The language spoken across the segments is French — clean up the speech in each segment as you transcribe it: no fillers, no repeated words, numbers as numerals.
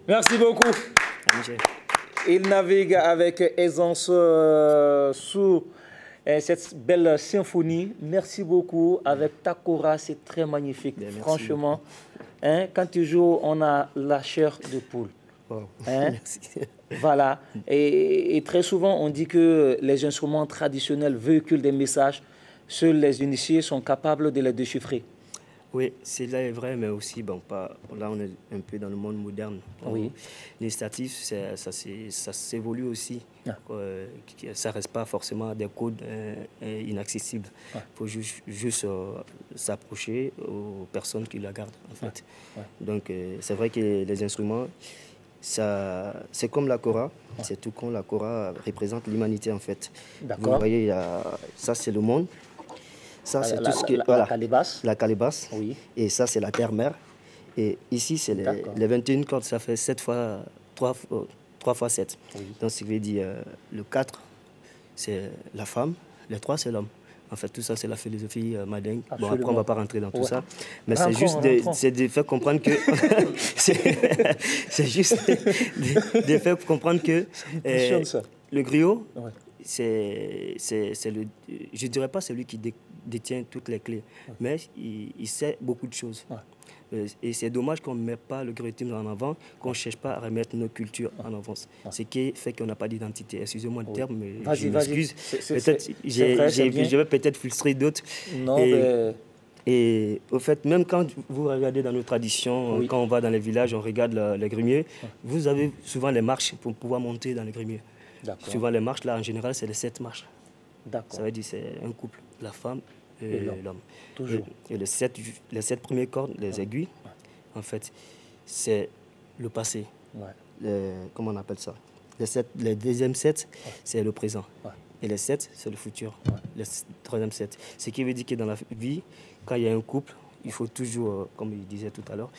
Merci beaucoup. Il navigue avec aisance sous cette belle symphonie. Merci beaucoup. Avec Takora, c'est très magnifique. Bien, franchement, hein, quand tu joues, on a la chair de poule. Wow. Hein? Merci. Voilà. Et très souvent, on dit que les instruments traditionnels véhiculent des messages. Seuls les initiés sont capables de les déchiffrer. Oui, cela est vrai, mais aussi, bon, pas, là, on est un peu dans le monde moderne. Oui. L'initiative, ça s'évolue aussi. Ah. Ça ne reste pas forcément des codes inaccessibles. Il faut juste s'approcher aux personnes qui la gardent, en fait. Donc, c'est vrai que les instruments, c'est comme la kora. C'est tout con. La kora représente l'humanité, en fait. Vous voyez, ça, c'est le monde. Ça, c'est tout ce qui est... La calebasse. La calebasse. Oui. Et ça, c'est la terre-mère. Et ici, c'est les 21 cordes. Ça fait 7 fois... 3 fois 7. Oui. Donc, ce qui veut dire le 4, c'est la femme. Le 3, c'est l'homme. En fait, tout ça, c'est la philosophie madingue. Bon, après, on ne va pas rentrer dans tout ça. Mais c'est juste de faire comprendre que... c'est juste de faire comprendre que... le griot... Ouais. Je ne dirais pas celui qui détient toutes les clés, mais il sait beaucoup de choses. Et c'est dommage qu'on ne mette pas le griotisme en avant, qu'on ne cherche pas à remettre nos cultures en avance. Ce qui fait qu'on n'a pas d'identité. Excusez-moi le terme, mais je m'excuse. Je vais peut-être frustrer d'autres. Et au fait, même quand vous regardez dans nos traditions, quand on va dans les villages, on regarde les grimiers, vous avez souvent les marches pour pouvoir monter dans les grimiers. Souvent, les marches, là, en général, c'est les 7 marches. Ça veut dire que c'est un couple, la femme et l'homme. Et les 7 premières cordes, les aiguilles, en fait, c'est le passé. Comment on appelle ça? Les deuxièmes 7, c'est le présent. Et les 7, c'est le futur. Les troisième 7. Ce qui veut dire que dans la vie, quand il y a un couple, il faut toujours, comme il disait tout à l'heure,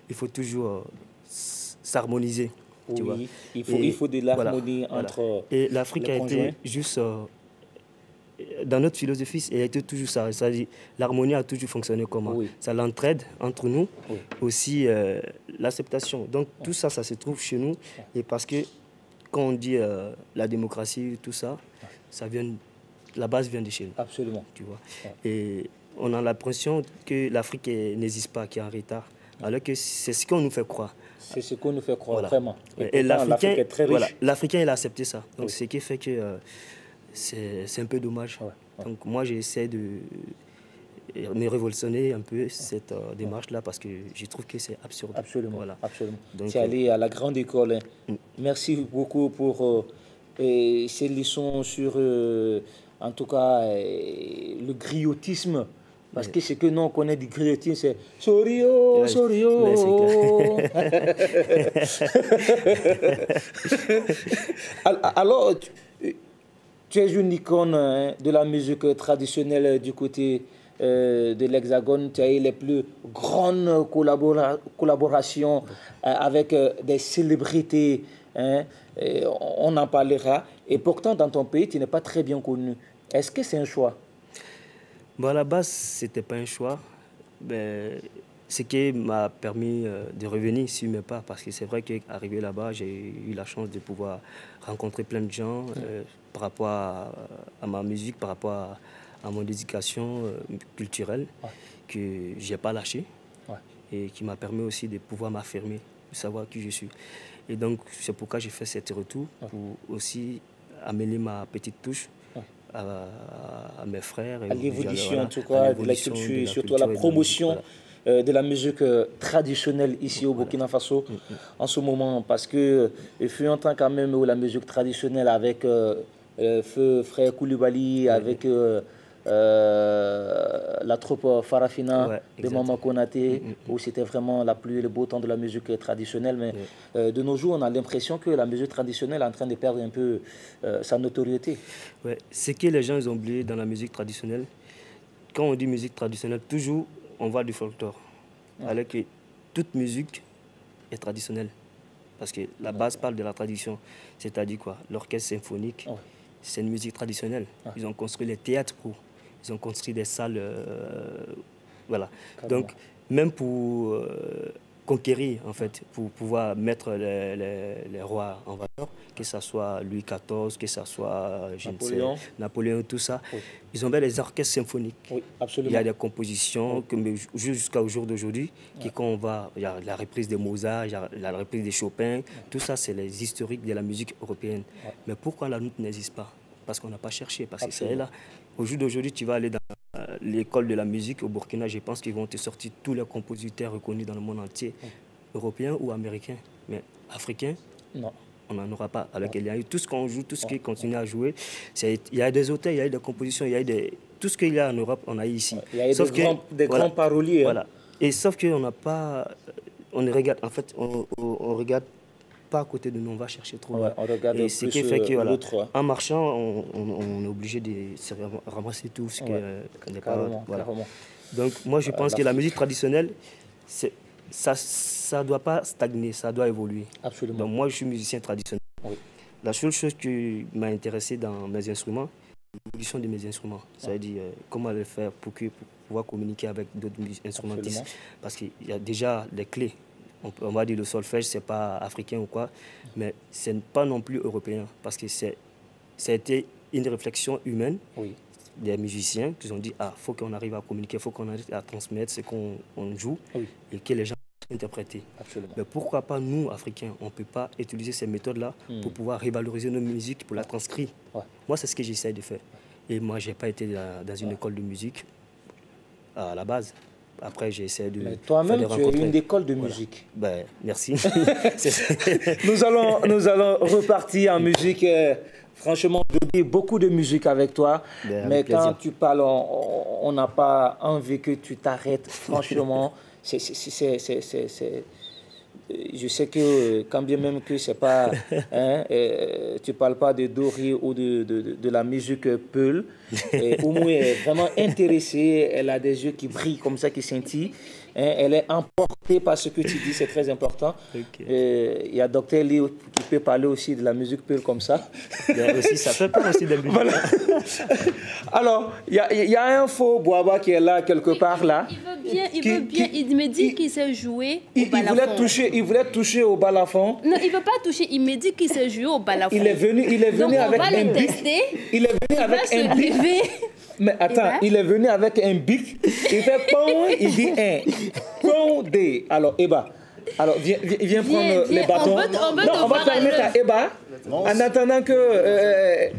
il faut toujours s'harmoniser. Oui, il faut de l'harmonie entre Et l'Afrique a été juste... dans notre philosophie, elle a été toujours ça. C'est-à-dire, l'harmonie a toujours fonctionné comment? Ça l'entraide entre nous, aussi l'acceptation. Donc tout ça, ça se trouve chez nous. Et parce que quand on dit la démocratie, tout ça, ça vient, la base vient de chez nous. Absolument. Tu vois. Et on a l'impression que l'Afrique n'existe pas, qu'il est en retard. Alors que c'est ce qu'on nous fait croire. C'est ce qu'on nous fait croire, vraiment. Et l'Africain est très riche. L'Africain, il a accepté ça. Donc, ce qui fait que c'est un peu dommage. Donc, moi, j'essaie de me révolutionner un peu cette démarche-là parce que je trouve que c'est absurde. Absolument. Absolument. C'est aller à la grande école. Merci beaucoup pour ces leçons sur, en tout cas, le griotisme. Parce que ce que nous on connaît du griotisme, c'est Sorio, Sorio. Alors, tu es une icône de la musique traditionnelle du côté de l'Hexagone. Tu as eu les plus grandes collaborations avec des célébrités. On en parlera. Et pourtant, dans ton pays, tu n'es pas très bien connu. Est-ce que c'est un choix? Bon, à la base, ce n'était pas un choix. Mais ce qui m'a permis de revenir sur mes pas, parce que c'est vrai qu'arrivé là-bas, j'ai eu la chance de pouvoir rencontrer plein de gens par rapport à ma musique, par rapport à mon éducation culturelle, que je n'ai pas lâché et qui m'a permis aussi de pouvoir m'affirmer, de savoir qui je suis. Et donc, c'est pourquoi j'ai fait cet retour, pour aussi amener ma petite touche à mes frères. À l'évolution, en tout cas, de la culture et surtout à la promotion de la musique traditionnelle ici au Burkina Faso en ce moment. Parce que il fut un temps quand même où la musique traditionnelle avec Feu Frère Koulibaly, avec la troupe Farafina de Maman Konaté, où c'était vraiment la pluie et le beau temps de la musique traditionnelle. Mais de nos jours, on a l'impression que la musique traditionnelle est en train de perdre un peu sa notoriété. Ouais. Ce que les gens ont oublié dans la musique traditionnelle, quand on dit musique traditionnelle, toujours on voit du folklore. Alors que toute musique est traditionnelle. Parce que la base parle de la tradition. C'est-à-dire quoi? L'orchestre symphonique, c'est une musique traditionnelle. Ils ont construit les théâtres pour. Ils ont construit des salles. Voilà. Donc, même pour conquérir, en fait, pour pouvoir mettre les rois en valeur, que ce soit Louis XIV, que ce soit Napoléon, tout ça. Oui. Ils ont bien les orchestres symphoniques. Oui, absolument. Il y a des compositions, jusqu'au jour d'aujourd'hui, il y a la reprise de Mozart, il y a la reprise de Chopin, tout ça, c'est les historiques de la musique européenne. Ouais. Mais pourquoi la nôtre n'existe pas? Parce qu'on n'a pas cherché, parce que c'est là. Au jour d'aujourd'hui, tu vas aller dans l'école de la musique au Burkina, je pense qu'ils vont te sortir tous les compositeurs reconnus dans le monde entier, européens ou américains. Mais africains, non. On n'en aura pas. Alors qu'il y a eu tout ce qu'on joue, tout ce qui continue à jouer. Il y a des auteurs, il y a eu des compositions, il y a eu tout ce qu'il y a en Europe, on a eu ici. Il y a eu des grands paroliers. Voilà. Et sauf qu'on n'a pas... On regarde, en fait, on regarde pas à côté de nous, on va chercher trop loin. On regarde et ce qui fait que, voilà, en marchant, on est obligé de ramasser tout ce qu'on n'est pas... Voilà. Donc moi, je pense que la musique traditionnelle, ça ne doit pas stagner, ça doit évoluer. Absolument. Donc moi, je suis musicien traditionnel. Oui. La seule chose qui m'a intéressé dans mes instruments, l'évolution de mes instruments. C'est-à-dire comment le faire pour pouvoir communiquer avec d'autres instrumentistes. Absolument. Parce qu'il y a déjà des clés. On va dire le solfège, ce n'est pas africain ou quoi, mais ce n'est pas non plus européen. Parce que ça a été une réflexion humaine. Oui. Des musiciens qui ont dit, faut qu'on arrive à communiquer, il faut qu'on arrive à transmettre ce qu'on joue, oui, et que les gens puissent interpréter. Absolument. Mais pourquoi pas nous, Africains, on ne peut pas utiliser ces méthodes-là pour pouvoir revaloriser nos musiques, pour la transcrire. Ouais. Moi, c'est ce que j'essaie de faire. Et moi, je n'ai pas été dans une école de musique à la base. Après, j'ai essayé de... Mais toi-même, tu es une école de musique. Voilà. Ben, merci. Nous allons repartir en musique. Franchement, je dis beaucoup de musique avec toi, mais quand tu parles, on n'a pas envie que tu t'arrêtes. Franchement, je sais que quand bien même que c'est pas, tu parles pas de Dori ou de la musique Peul, Oumou est vraiment intéressée, elle a des yeux qui brillent comme ça, qui scintillent. Elle est emportée par ce que tu dis, c'est très important. Okay. Il y a Dr Lee qui peut parler aussi de la musique Peul comme ça. Aussi, ça fait pas aussi de musique. Voilà. Alors, il y a un faux Boaba qui est là, quelque part là. Il me dit qu'il sait jouer au balafon. Il voulait toucher au balafon. Non, il ne veut pas toucher, il me dit qu'il sait jouer au balafon. Il est venu Donc, avec un bic. Il est venu avec un bic. Mais attends, il est venu avec un bic, il fait pom, il dit un, pom, des. Alors, Eba, viens prendre les bâtons. On va permettre à Eba, en attendant que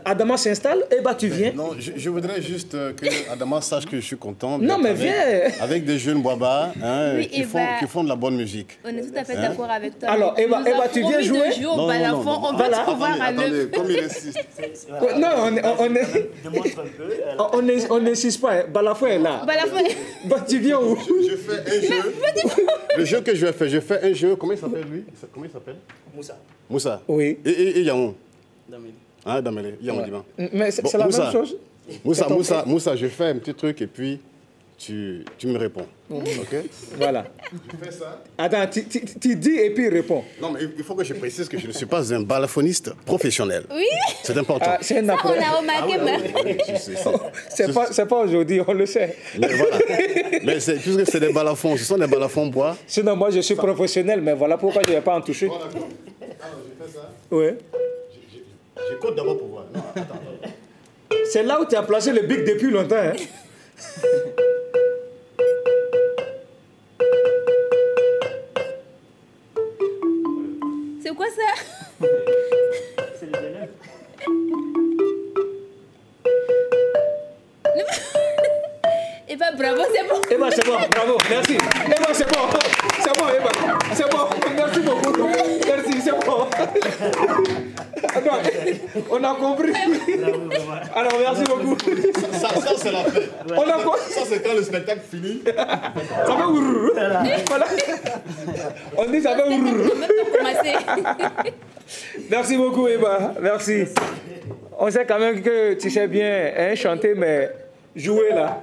Adama s'installe. Eba, tu viens. Non, je voudrais juste que Adama sache que je suis content. Non, mais viens. Avec des jeunes Boaba qui font de la bonne musique. On est tout à fait d'accord avec toi. Alors, Eba, tu viens jouer. On va te voir à l'œuvre. Comme il insiste. Non, on n'insiste pas. Balafon est là. Bah, tu viens où? Je fais un jeu. Le jeu que je vais faire, je fais un jeu. Comment il s'appelle lui? Comment il s'appelle? Moussa. Oui. Et Yamon? Ah, Damele. Yamon Diban. Mais c'est la même chose. Moussa, je fais un petit truc et puis tu me réponds. Ok? Voilà. Tu fais ça. Attends, tu dis et puis réponds. Non, mais il faut que je précise que je ne suis pas un balafoniste professionnel. Oui. C'est important. C'est on a remarqué. C'est pas aujourd'hui, on le sait. Mais voilà. Mais puisque c'est des balafons, ce sont des balafons bois. Sinon, moi, je suis professionnel, mais voilà pourquoi je ne vais pas en toucher. Alors, je fais ça. Oui. J'écoute d'abord pour voir. Non, attends. C'est là où tu as placé le bic depuis longtemps. Hein? C'est quoi ça? C'est les élèves. Eh ben bravo, c'est bon. Eh ben c'est bon, bravo, merci. Eh ben c'est bon, Eva. C'est bon, merci beaucoup. Merci, c'est bon. Attends, on a compris. Alors merci beaucoup. Ça c'est la fin. Ça c'est quand le spectacle finit. Ça fait ourr. Voilà. On dit ça fait ourr. Merci beaucoup, Eva. Merci. On sait quand même que tu sais bien chanter, mais jouer là.